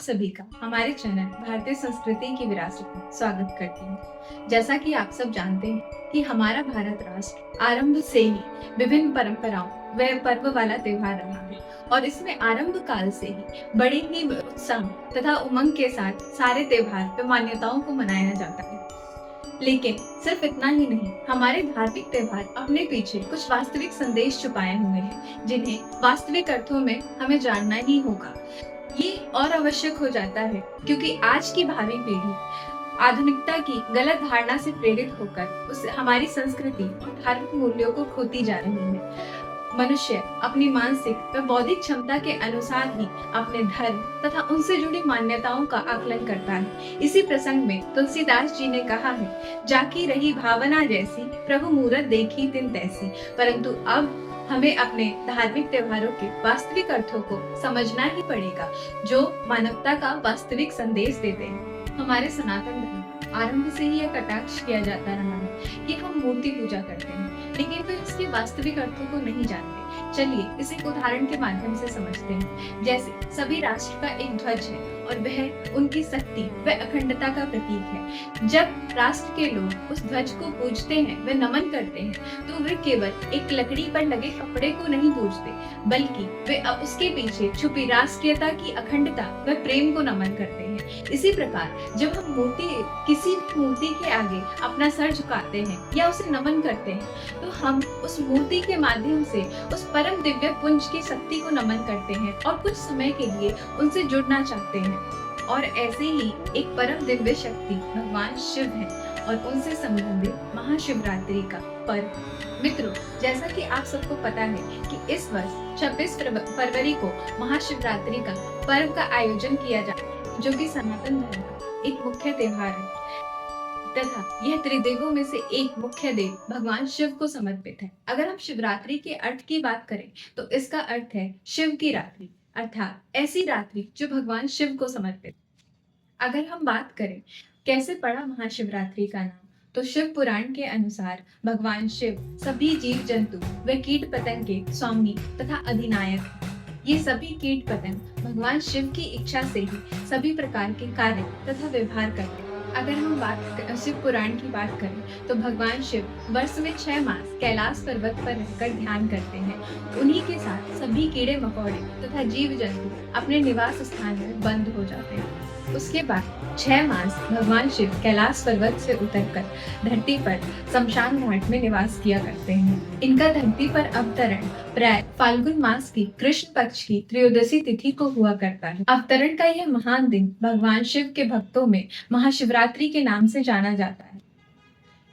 सभी का हमारे चैनल भारतीय संस्कृति की विरासत में स्वागत करती हूँ। जैसा कि आप सब जानते हैं कि हमारा भारत राष्ट्र आरंभ से ही विभिन्न परंपराओं व पर्व वाला त्योहार रहा है और इसमें आरंभ काल से ही बड़े ही उत्साह तथा उमंग के साथ सारे त्योहार व मान्यताओं को मनाया जाता है। लेकिन सिर्फ इतना ही नहीं, हमारे धार्मिक त्योहार अपने पीछे कुछ वास्तविक संदेश छुपाए हुए हैं, जिन्हें वास्तविक अर्थों में हमें जानना ही होगा। ये और आवश्यक हो जाता है क्योंकि आज की भावी पीढ़ी आधुनिकता की गलत धारणा से प्रेरित होकर उस हमारी संस्कृति और धार्मिक मूल्यों को खोती जा रही है। मनुष्य अपनी मानसिक व बौद्धिक क्षमता के अनुसार ही अपने धर्म तथा उनसे जुड़ी मान्यताओं का आकलन करता है। इसी प्रसंग में तुलसीदास जी ने कहा है, जाकी रही भावना जैसी प्रभु मूरत देखी तिन तैसी। परंतु अब हमें अपने धार्मिक त्योहारों के वास्तविक अर्थों को समझना ही पड़ेगा, जो मानवता का वास्तविक संदेश देते हैं। हमारे सनातन धर्म आरंभ से ही यह कटाक्ष किया जाता रहा है कि हम मूर्ति पूजा करते हैं, लेकिन फिर इसके वास्तविक अर्थों को नहीं जानते। चलिए इसे एक उदाहरण के माध्यम से समझते हैं। जैसे सभी राष्ट्र का एक ध्वज है और वह उनकी शक्ति व अखंडता का प्रतीक है। जब राष्ट्र के लोग उस ध्वज को पूजते हैं व नमन करते हैं, तो वे केवल एक लकड़ी पर लगे कपड़े को नहीं पूजते, बल्कि वे उसके पीछे छुपी राष्ट्रीयता की अखंडता व प्रेम को नमन करते हैं। इसी प्रकार जब हम किसी भी मूर्ति के आगे अपना सर झुकाते हैं या उसे नमन करते हैं, तो हम उस मूर्ति के माध्यम से उस परम दिव्य पुंज की शक्ति को नमन करते हैं और कुछ समय के लिए उनसे जुड़ना चाहते हैं। और ऐसे ही एक परम दिव्य शक्ति भगवान शिव है और उनसे संबंधित महाशिवरात्रि का पर्व। मित्रों, जैसा कि आप सबको पता है कि इस वर्ष 26 फरवरी को महाशिवरात्रि का पर्व का आयोजन किया जाता है, जो कि सनातन धर्म का एक मुख्य त्योहार है तथा यह त्रिदेवों में से एक मुख्य देव भगवान शिव को समर्पित है। अगर हम शिवरात्रि के अर्थ की बात करें तो इसका अर्थ है शिव की रात्रि, अर्थात ऐसी रात्रि जो भगवान शिव को समर्पित। अगर हम बात करें कैसे पड़ा महाशिवरात्रि का नाम, तो शिव पुराण के अनुसार भगवान शिव सभी जीव जंतु व कीट पतंग के स्वामी तथा अधिनायक हैं। ये सभी कीट पतंग भगवान शिव की इच्छा से ही सभी प्रकार के कार्य तथा व्यवहार करते हैं। अगर हम शिव पुराण की बात करें तो भगवान शिव वर्ष में 6 मास कैलाश पर्वत पर रहकर ध्यान करते हैं। उन्हीं के साथ सभी कीड़े मकोड़े तथा जीव जंतु अपने निवास स्थान में बंद हो जाते हैं। उसके बाद 6 मास भगवान शिव कैलाश पर्वत से उतरकर धरती पर शमशान घाट में निवास किया करते हैं। इनका धरती पर अवतरण प्राय फाल्गुन मास की कृष्ण पक्ष की त्रयोदशी तिथि को हुआ करता है। अवतरण का यह महान दिन भगवान शिव के भक्तों में महाशिवरात्रि के नाम से जाना जाता है।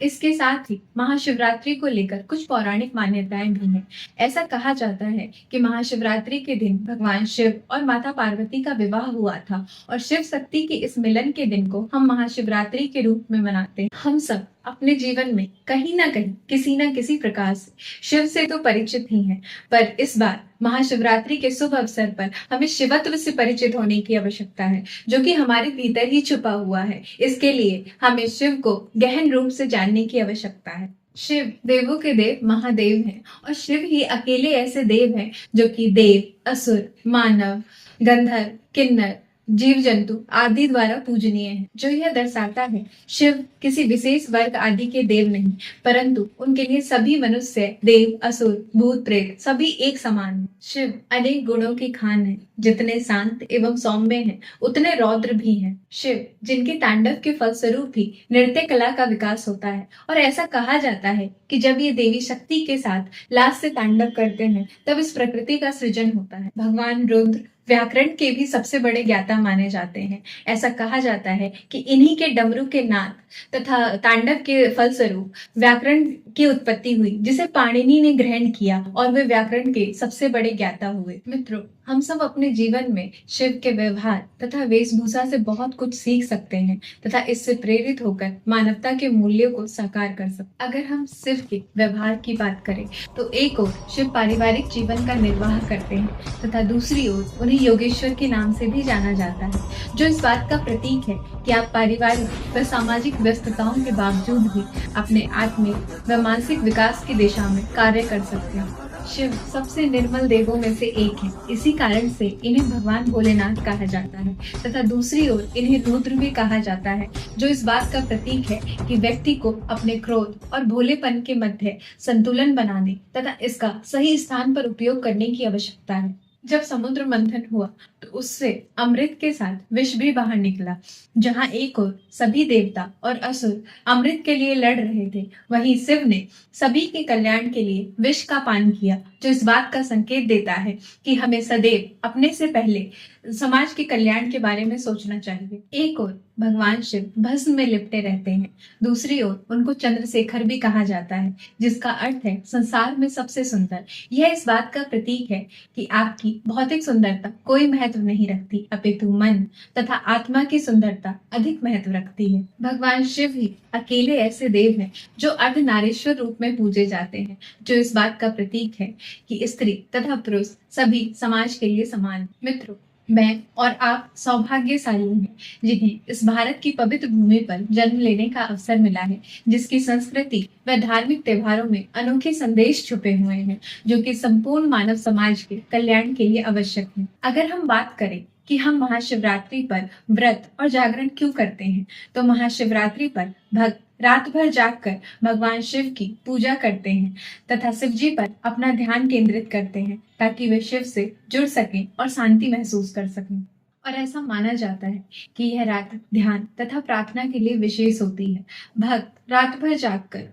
इसके साथ ही महाशिवरात्रि को लेकर कुछ पौराणिक मान्यताएं भी हैं। ऐसा कहा जाता है कि महाशिवरात्रि के दिन भगवान शिव और माता पार्वती का विवाह हुआ था और शिव शक्ति के इस मिलन के दिन को हम महाशिवरात्रि के रूप में मनाते हैं। हम सब अपने जीवन में कहीं ना कहीं किसी न किसी प्रकार से शिव से तो परिचित ही हैं, पर इस बार महाशिवरात्रि के शुभ अवसर पर हमें शिवत्व से परिचित होने की आवश्यकता है, जो कि हमारे भीतर ही छुपा हुआ है। इसके लिए हमें शिव को गहन रूप से जानने की आवश्यकता है। शिव देवों के देव महादेव हैं और शिव ही अकेले ऐसे देव हैं जो कि देव, असुर, मानव, गंधर्व, किन्नर, जीव जंतु आदि द्वारा पूजनीय है। जो यह दर्शाता है शिव किसी विशेष वर्ग आदि के देव नहीं, परंतु उनके लिए सभी मनुष्य, देव, असुर, भूत, प्रेत सभी एक समान हैं। शिव अनेक गुणों की खान है। जितने शांत एवं सौम्य हैं, उतने रौद्र भी हैं। शिव जिनके तांडव के फलस्वरूप ही नृत्य कला का विकास होता है और ऐसा कहा जाता है कि जब ये देवी शक्ति के साथ लास से तांडव करते हैं, तब इस प्रकृति का सृजन होता है। भगवान रुद्र व्याकरण के भी सबसे बड़े ज्ञाता माने जाते हैं। ऐसा कहा जाता है कि इन्हीं के डमरू के नाद तथा तांडव के फलस्वरूप व्याकरण की उत्पत्ति हुई, जिसे पाणिनि ने ग्रहण किया और वे व्याकरण के सबसे बड़े ज्ञाता हुए। मित्रों, हम सब अपने जीवन में शिव के व्यवहार तथा वेशभूषा से बहुत कुछ सीख सकते हैं तथा इससे प्रेरित होकर मानवता के मूल्यों को साकार कर सकते। अगर हम शिव के व्यवहार की बात करें तो एक ओर शिव पारिवारिक जीवन का निर्वाह करते हैं तथा दूसरी ओर उन्हें योगेश्वर के नाम से भी जाना जाता है, जो इस बात का प्रतीक है कि आप पारिवारिक व सामाजिक व्यस्तताओं के बावजूद भी अपने आत्मिक व मानसिक विकास की दिशा में कार्य कर सकते हैं। शिव सबसे निर्मल देवों में से एक है। इसी कारण से इन्हें भगवान भोलेनाथ कहा जाता है तथा दूसरी ओर इन्हें रुद्र भी कहा जाता है, जो इस बात का प्रतीक है कि व्यक्ति को अपने क्रोध और भोलेपन के मध्य संतुलन बनाने तथा इसका सही स्थान पर उपयोग करने की आवश्यकता है। जब समुद्र मंथन हुआ तो उससे अमृत के साथ विष भी बाहर निकला। जहां एक ओर सभी देवता और असुर अमृत के लिए लड़ रहे थे, वहीं शिव ने सभी के कल्याण के लिए विष का पान किया, जो इस बात का संकेत देता है कि हमें सदैव अपने से पहले समाज के कल्याण के बारे में सोचना चाहिए। एक ओर भगवान शिव भस्म में लिपटे रहते हैं, दूसरी ओर उनको चंद्रशेखर भी कहा जाता है, जिसका अर्थ है संसार में सबसे सुंदर। यह इस बात का प्रतीक है कि आपकी भौतिक सुंदरता कोई महत्व नहीं रखती, अपितु मन तथा आत्मा की सुंदरता अधिक महत्व रखती है। भगवान शिव ही अकेले ऐसे देव हैं जो अर्धनारीश्वर रूप में पूजे जाते हैं, जो इस बात का प्रतीक है कि स्त्री तथा पुरुष सभी समाज के लिए समान। मित्रों, मैं और आप सौभाग्यशाली हैं जिन्हें इस भारत की पवित्र भूमि पर जन्म लेने का अवसर मिला है, जिसकी संस्कृति व धार्मिक त्योहारों में अनोखे संदेश छुपे हुए हैं, जो कि संपूर्ण मानव समाज के कल्याण के लिए आवश्यक है। अगर हम बात करें कि हम महाशिवरात्रि पर व्रत और जागरण क्यों करते हैं, तो महाशिवरात्रि पर भक्त रात भर जागकर भगवान शिव की पूजा करते हैं तथा शिव जी पर अपना ध्यान केंद्रित करते हैं, ताकि वे शिव से जुड़ सकें और शांति महसूस कर सकें। और ऐसा माना जाता है कि यह रात ध्यान तथा प्रार्थना के लिए विशेष होती है। भक्त रात भर जागकर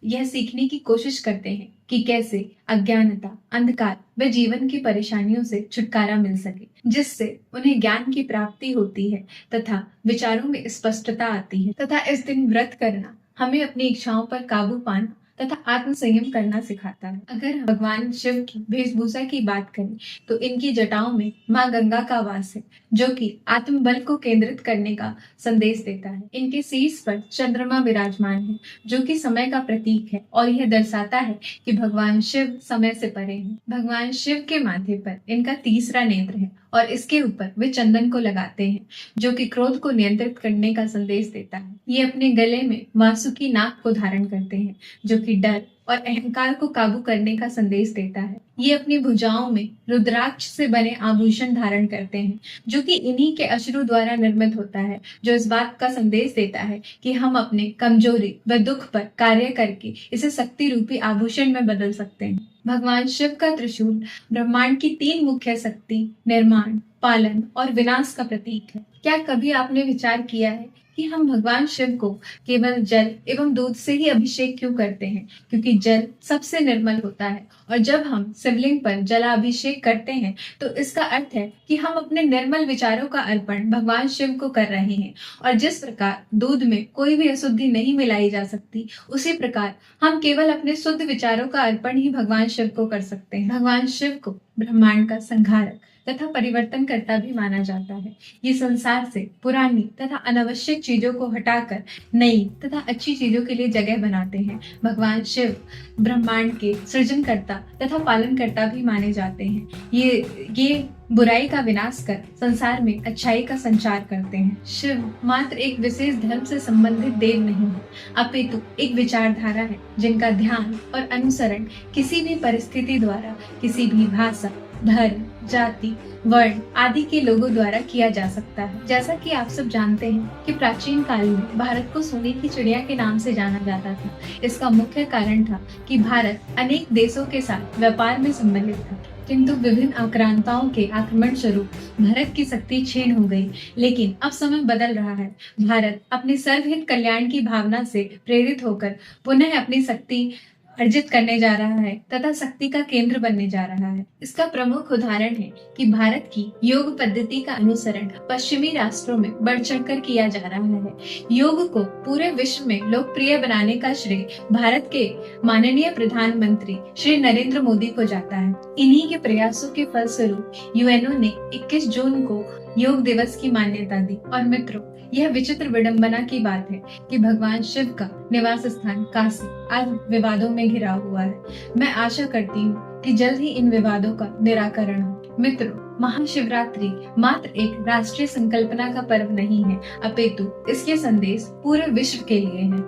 यह सीखने की कोशिश करते हैं कि कैसे अज्ञानता, अंधकार व जीवन की परेशानियों से छुटकारा मिल सके, जिससे उन्हें ज्ञान की प्राप्ति होती है तथा विचारों में स्पष्टता आती है। तथा इस दिन व्रत करना हमें अपनी इच्छाओं पर काबू पाना तथा आत्म संयम करना सिखाता है। अगर हम भगवान शिव की वेशभूषा की बात करें तो इनकी जटाओं में माँ गंगा का वास है, जो कि आत्म बल को केंद्रित करने का संदेश देता है। इनके शीर्ष पर चंद्रमा विराजमान है, जो कि समय का प्रतीक है, और यह दर्शाता है कि भगवान शिव समय से परे हैं। भगवान शिव के माथे पर इनका तीसरा नेत्र है और इसके ऊपर वे चंदन को लगाते हैं, जो कि क्रोध को नियंत्रित करने का संदेश देता है। ये अपने गले में वासुकी नाग को धारण करते हैं, जो कि डर और अहंकार को काबू करने का संदेश देता है। ये अपनी भुजाओं में रुद्राक्ष से बने आभूषण धारण करते हैं, जो कि इन्हीं के अश्रु द्वारा निर्मित होता है, जो इस बात का संदेश देता है कि हम अपने कमजोरी व दुख पर कार्य करके इसे शक्ति रूपी आभूषण में बदल सकते हैं। भगवान शिव का त्रिशूल ब्रह्मांड की 3 मुख्य शक्ति, निर्माण, पालन और विनाश का प्रतीक है। क्या कभी आपने विचार किया है कि हम भगवान शिव को केवल जल एवं दूध से ही अभिषेक क्यों करते हैं? क्योंकि जल सबसे निर्मल होता है, और जब हम शिवलिंग पर जलाभिषेक करते हैं तो इसका अर्थ है कि हम अपने निर्मल विचारों का अर्पण भगवान शिव को कर रहे हैं। और जिस प्रकार दूध में कोई भी अशुद्धि नहीं मिलाई जा सकती, उसी प्रकार हम केवल अपने शुद्ध विचारों का अर्पण ही भगवान शिव को कर सकते हैं। भगवान शिव को ब्रह्मांड का संहारक तथा परिवर्तन करता भी माना जाता है। ये संसार से पुरानी तथा अनावश्यक चीजों को हटाकर नई तथा अच्छी चीजों के लिए जगह बनाते हैं। भगवान शिव ब्रह्मांड के सृजनकर्ता तथा पालनकर्ता भी माने जाते हैं। ये बुराई का विनाश कर संसार में अच्छाई का संचार करते हैं। शिव मात्र एक विशेष धर्म से संबंधित देव नहीं है, अपितु एक विचारधारा है जिनका ध्यान और अनुसरण किसी भी परिस्थिति द्वारा, किसी भी भाषा, धर्म, जाति, वर्ण आदि के लोगों द्वारा किया जा सकता है। जैसा कि आप सब जानते हैं कि प्राचीन काल में भारत को सोने की चिड़िया के नाम से जाना जाता था। इसका मुख्य कारण था कि भारत अनेक देशों के साथ व्यापार में सम्मिलित था, किंतु विभिन्न आक्रांताओं के आक्रमण स्वरूप भारत की शक्ति क्षीण हो गई। लेकिन अब समय बदल रहा है। भारत अपने सर्वहित कल्याण की भावना से प्रेरित होकर पुनः अपनी शक्ति अर्जित करने जा रहा है तथा शक्ति का केंद्र बनने जा रहा है। इसका प्रमुख उदाहरण है कि भारत की योग पद्धति का अनुसरण पश्चिमी राष्ट्रों में बढ़ चढ़कर किया जा रहा है। योग को पूरे विश्व में लोकप्रिय बनाने का श्रेय भारत के माननीय प्रधानमंत्री श्री नरेंद्र मोदी को जाता है। इन्हीं के प्रयासों के फलस्वरूप यूएनओ ने 21 जून को योग दिवस की मान्यता दी। और मित्रों, यह विचित्र विडंबना की बात है कि भगवान शिव का निवास स्थान काशी आज विवादों में घिरा हुआ है। मैं आशा करती हूँ कि जल्द ही इन विवादों का निराकरण हो। मित्रों, महाशिवरात्रि मात्र एक राष्ट्रीय संकल्पना का पर्व नहीं है, अपितु इसके संदेश पूरे विश्व के लिए है।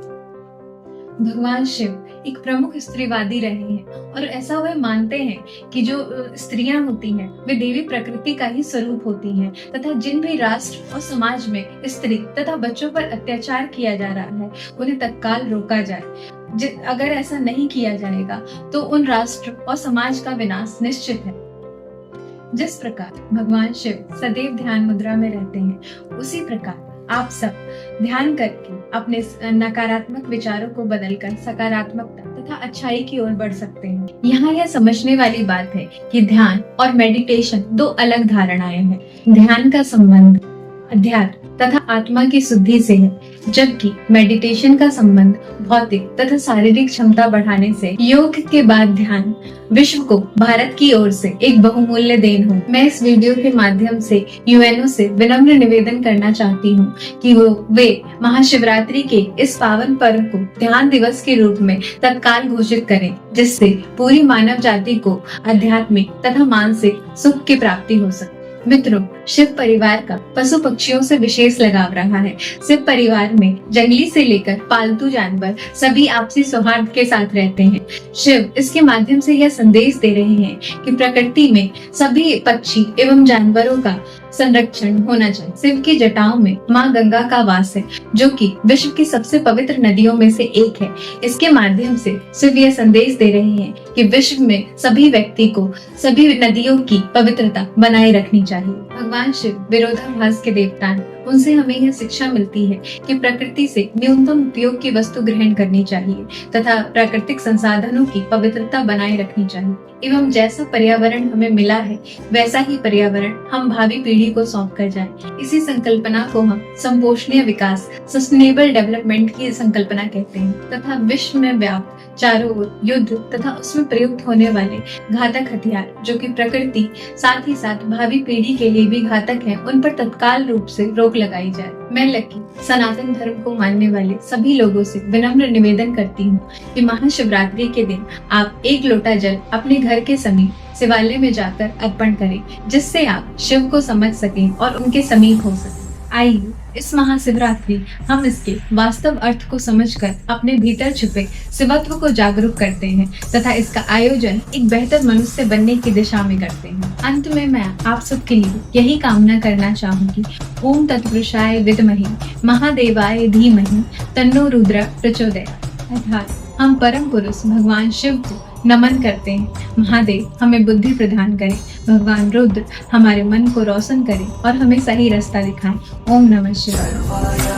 भगवान शिव एक प्रमुख स्त्रीवादी रहे हैं और ऐसा वह मानते हैं कि जो स्त्रियां होती हैं वे देवी प्रकृति का ही स्वरूप होती हैं तथा जिन भी राष्ट्र और समाज में स्त्री तथा बच्चों पर अत्याचार किया जा रहा है उन्हें तत्काल रोका जाए। अगर ऐसा नहीं किया जाएगा तो उन राष्ट्र और समाज का विनाश निश्चित है। जिस प्रकार भगवान शिव सदैव ध्यान मुद्रा में रहते हैं उसी प्रकार आप सब ध्यान करके अपने नकारात्मक विचारों को बदलकर सकारात्मकता तथा अच्छाई की ओर बढ़ सकते हैं। यहाँ यह समझने वाली बात है कि ध्यान और मेडिटेशन दो अलग धारणाएं हैं। ध्यान का संबंध अध्यात्म तथा आत्मा की शुद्धि से है, जबकि मेडिटेशन का संबंध भौतिक तथा शारीरिक क्षमता बढ़ाने से। योग के बाद ध्यान विश्व को भारत की ओर से एक बहुमूल्य देन हो। मैं इस वीडियो के माध्यम से यूएनओ से विनम्र निवेदन करना चाहती हूँ कि वे महाशिवरात्रि के इस पावन पर्व को ध्यान दिवस के रूप में तत्काल घोषित करें, जिससे पूरी मानव जाति को आध्यात्मिक तथा मानसिक सुख की प्राप्ति हो सके। मित्रों, शिव परिवार का पशु पक्षियों से विशेष लगाव रहा है। शिव परिवार में जंगली से लेकर पालतू जानवर सभी आपसी सौहार्द के साथ रहते हैं। शिव इसके माध्यम से यह संदेश दे रहे हैं कि प्रकृति में सभी पक्षी एवं जानवरों का संरक्षण होना चाहिए। शिव की जटाओं में माँ गंगा का वास है, जो कि विश्व की सबसे पवित्र नदियों में से एक है। इसके माध्यम से शिव यह संदेश दे रहे हैं कि विश्व में सभी व्यक्ति को सभी नदियों की पवित्रता बनाए रखनी चाहिए। भगवान शिव विरोधाभास के देवता हैं। उनसे हमें यह शिक्षा मिलती है कि प्रकृति से न्यूनतम उपयोग की वस्तु ग्रहण करनी चाहिए तथा प्राकृतिक संसाधनों की पवित्रता बनाए रखनी चाहिए एवं जैसा पर्यावरण हमें मिला है वैसा ही पर्यावरण हम भावी पीढ़ी को सौंप कर जाएं। इसी संकल्पना को हम संपोषणीय विकास सस्टेनेबल डेवलपमेंट की संकल्पना कहते हैं तथा विश्व में व्याप्त चारों ओर युद्ध तथा उसमें प्रयुक्त होने वाले घातक हथियार जो कि प्रकृति साथ ही साथ भावी पीढ़ी के लिए भी घातक है, उन पर तत्काल रूप से रोक लगाई जाए। मैं लकी सनातन धर्म को मानने वाले सभी लोगों से विनम्र निवेदन करती हूँ कि महाशिवरात्रि के दिन आप एक लोटा जल अपने घर के समीप शिवालय में जाकर अर्पण करें, जिससे आप शिव को समझ सकें और उनके समीप हो सकें। आइए इस महाशिवरात्रि हम इसके वास्तव अर्थ को समझकर अपने भीतर छुपे शिवत्व को जागरूक करते हैं तथा इसका आयोजन एक बेहतर मनुष्य बनने की दिशा में करते हैं। अंत में मैं आप सबके लिए यही कामना करना चाहूंगी। ओम तत्पुरुषाय विद्महि महादेवाय धीमहि तन्नो रुद्र प्रचोदयात्। अर्थात हम परम पुरुष भगवान शिव को नमन करते हैं। महादेव हमें बुद्धि प्रदान करें, भगवान रुद्र हमारे मन को रोशन करें और हमें सही रास्ता दिखाएं। ओम नमः शिवाय।